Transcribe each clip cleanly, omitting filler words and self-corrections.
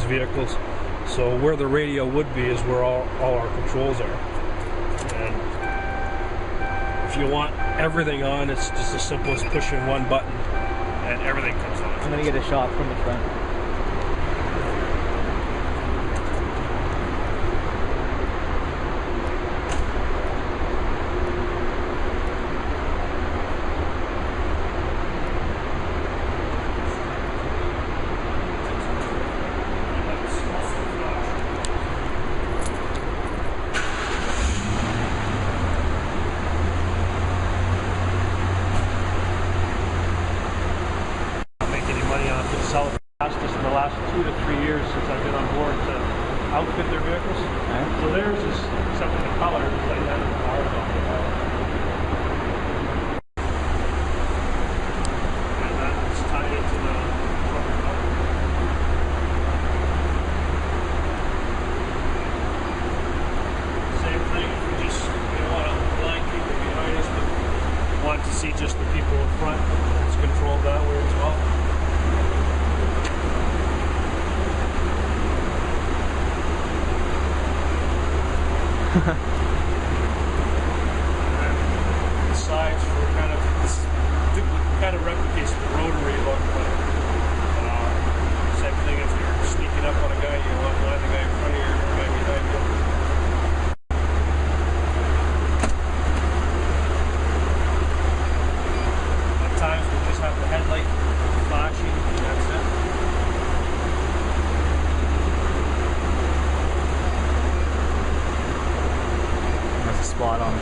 vehicles. So where the radio would be is where all our controls are. And if you want everything on, it's just as simple as pushing one button and everything comes on. I'm gonna get a shot from the front. Just in the last 2 to 3 years since I've been on board to outfit their vehicles. Right. So theirs is, except for the color, it's like that and ours on the car. And that's tied into the front cover. Same thing, if we just want to blind people behind us, but want to see just the people in front, it's controlled that way as well. The sides for kind of replicates the rotary look, but same thing if you're sneaking up on a guy, you want to line the guy in front of you or the guy behind you. At times we just have the headlight flashing and that's it. Spot on. You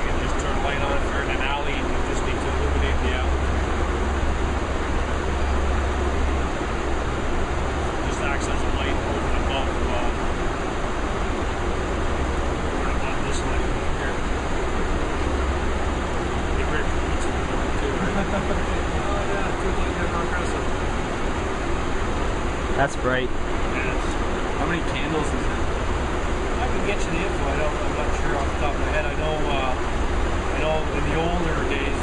can just turn the light on if you're in an alley and you just need to illuminate the alley. Just acts as a light over and above this light over here. Get ready for pizza too, right? Oh yeah, too late, they're not aggressive. That's bright. How many candles is it? I can get you the info. I'm not sure off the top of my head. I know in the older days,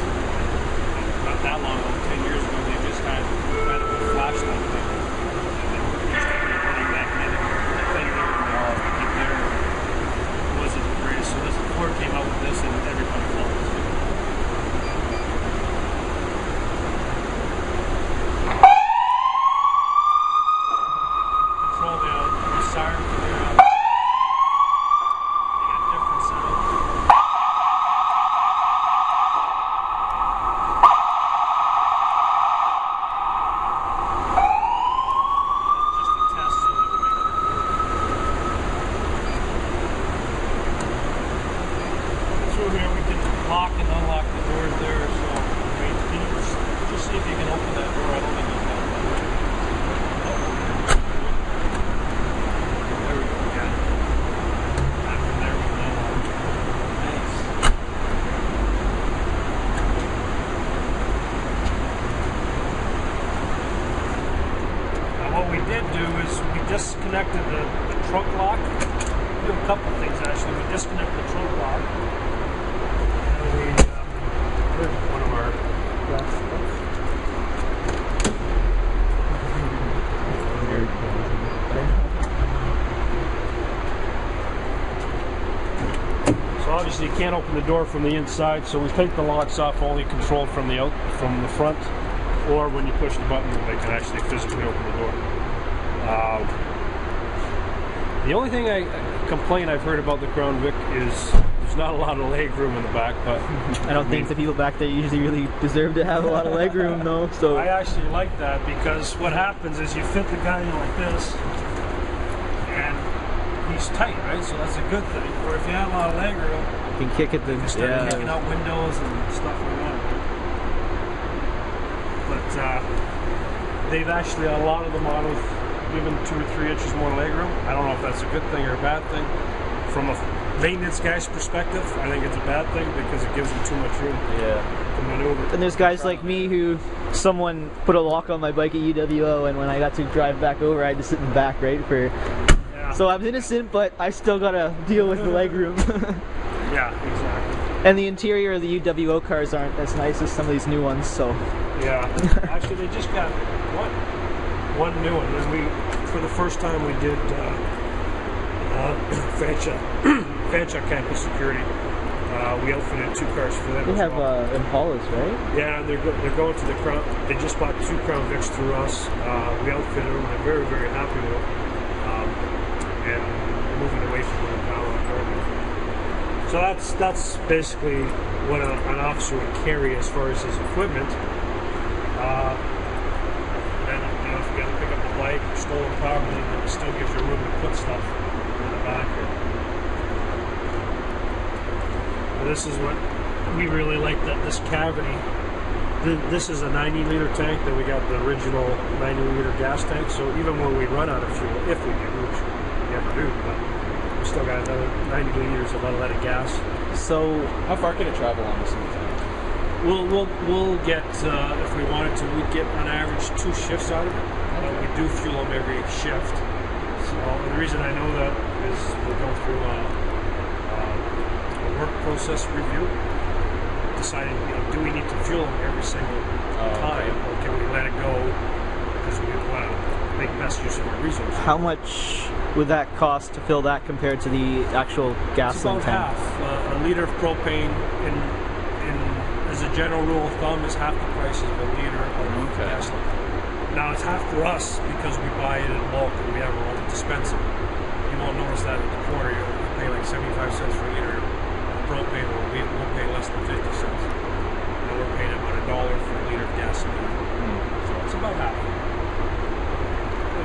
not that long ago, 10 years ago, they just had kind of a flashlight thing. And they were just running magnetic thing there. It wasn't the greatest. So this Ford came out with this, and everybody loved it. Here we can lock and unlock the doors there, so I mean, can you just see if you can open that door? I don't think you can. There we go, yeah. And from there we can unlock. Nice. Now what we did do is we disconnected the trunk lock. We do a couple of things actually. We disconnected the trunk lock. One of our so obviously you can't open the door from the inside, so we take the locks off only controlled from the front, or when you push the button they can actually physically open the door. The only thing complaint I've heard about the Crown Vic is there's not a lot of leg room in the back, but I don't think the people back there usually really deserve to have a lot of leg room though. So I actually like that because what happens is you fit the guy in like this and he's tight, right? So that's a good thing. Or if you have a lot of leg room, you can kick at the start kicking out windows and stuff like that. But they've actually, a lot of the models given 2 or 3 inches more leg room. I don't know if that's a good thing or a bad thing. From a maintenance guy's perspective, I think it's a bad thing because it gives them too much room to maneuver. And there's guys like me who someone put a lock on my bike at UWO, and when I got to drive back over, I had to sit in the back, right? So I was innocent, but I still gotta deal with the leg room. Yeah, exactly. And the interior of the UWO cars aren't as nice as some of these new ones, so Yeah, actually they just got one new one. For the first time we did Fanshawe campus security. We outfitted 2 cars for them. They have Impalas, right? Yeah, they're going to the Crown. They just bought 2 Crown Vics through us. We outfitted them. They're very, very happy with them. And we're moving away from them now. So that's basically what an officer would carry as far as his equipment. And if you got to pick up the bike or stolen property, it still gives you room to put stuff in the back here. This is what we really like, that this cavity. This is a 90-liter tank. Then we got the original 90-liter gas tank. So even when we run out of fuel, if we do, which we never do, but we still got another 90 liters of unleaded gas. So how far can it travel on this new tank? We'll get if we wanted to, we'd get on average 2 shifts out of it. But we do fuel them every shift. So the reason I know that is we're going through a work process review, deciding do we need to fuel them every single time, or can we let it go because we want to make best use of our resources. How much would that cost to fill that compared to the actual gasoline tank? It's about half. A liter of propane, as a general rule of thumb, is half the price of a liter of gasoline. Now it's half for us because we buy it in bulk and we have our own dispenser. You won't notice that at the quarter. You pay like 75 cents for a liter propane, or we'll pay less than 50 cents. And we're paying about $1 for a liter of gasoline. So it's about half.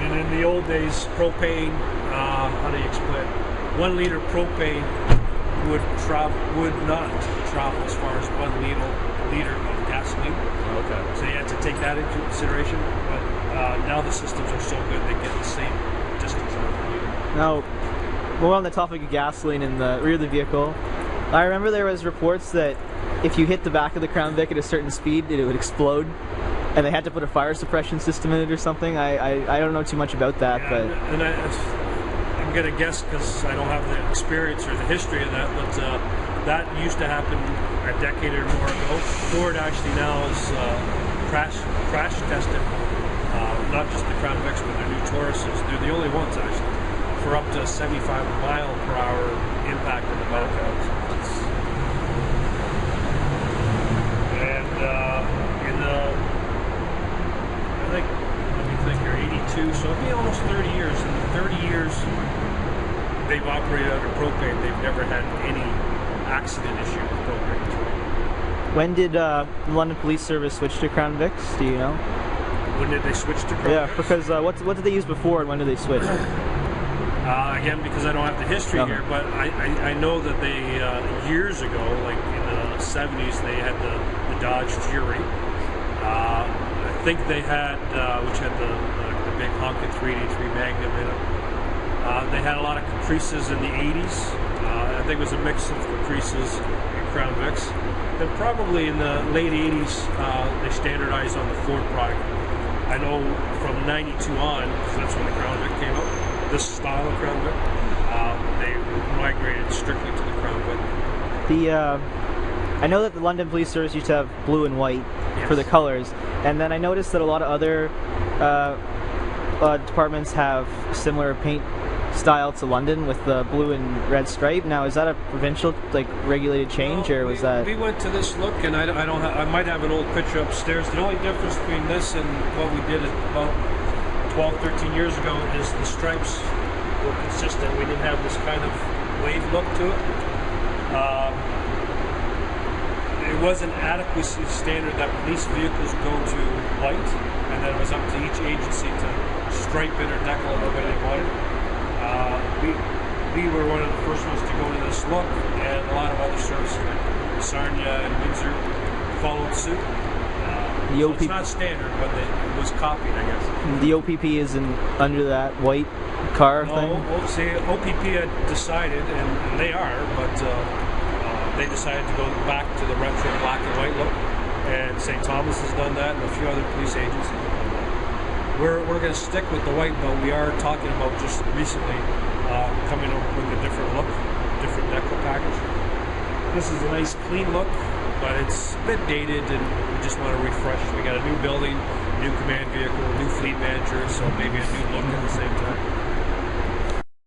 And in the old days, propane, how do you explain? 1 liter propane would not travel as far as 1 liter of gasoline. Okay. So you had to take that into consideration. But now the systems are so good they get the same distance out of the liter. Now, more on the topic of gasoline in the rear of the vehicle. I remember there was reports that if you hit the back of the Crown Vic at a certain speed, it would explode, and they had to put a fire suppression system in it or something. I don't know too much about that, yeah, but I'm gonna guess because I don't have the experience or the history of that, but that used to happen a decade or more ago. Ford actually now is crash tested, not just the Crown Vics but their new Tauruses. They're the only ones actually for up to 75 mile per hour impact in the back. And in the, I think, let me think here, 82, so it'll be almost 30 years. In the 30 years they've operated under propane, they've never had any accident issue with propane. when did the London Police Service switch to Crown Vics? Do you know? When did they switch to Crown Yeah, Vics? because what did they use before and when did they switch? Again, because I don't have the history here, but I know that they, years ago, like in the 70s, they had the Dodge Fury. I think they had, which had the big honking 383 Magnum in it. They had a lot of Caprices in the 80s. I think it was a mix of Caprices and Crown Vics. Then probably in the late 80s, they standardized on the Ford product. I know from 92 on, because that's when the Crown Vic came out, this style of Crown Vic, they migrated strictly to the Crown Vic. I know that the London Police Service used to have blue and white for the colors, and then I noticed that a lot of other departments have similar paint style to London with the blue and red stripe. Now, is that a provincial regulated change, or was that? We went to this look, and I don't have, I might have an old picture upstairs. The only difference between this and what we did about 12, 13 years ago is the stripes were consistent. We didn't have this kind of wave look to it. It was an adequacy standard that police vehicles go to white, and then it was up to each agency to stripe it or decal it the way they wanted. We were one of the first ones to go to this look, and a lot of other services like Sarnia and Windsor followed suit. So it's not standard, but it was copied, I guess. The OPP isn't under that white car thing? No, see, OPP had decided, and they are, but they decided to go back to the retro black and white look, and St. Thomas has done that, and a few other police agencies have done that. We're going to stick with the white, but we are talking about just recently coming up with a different look, different decal package. This is a nice clean look. but it's a bit dated, and we just want to refresh. We got a new building, new command vehicle, new fleet manager, so maybe a new look at the same time.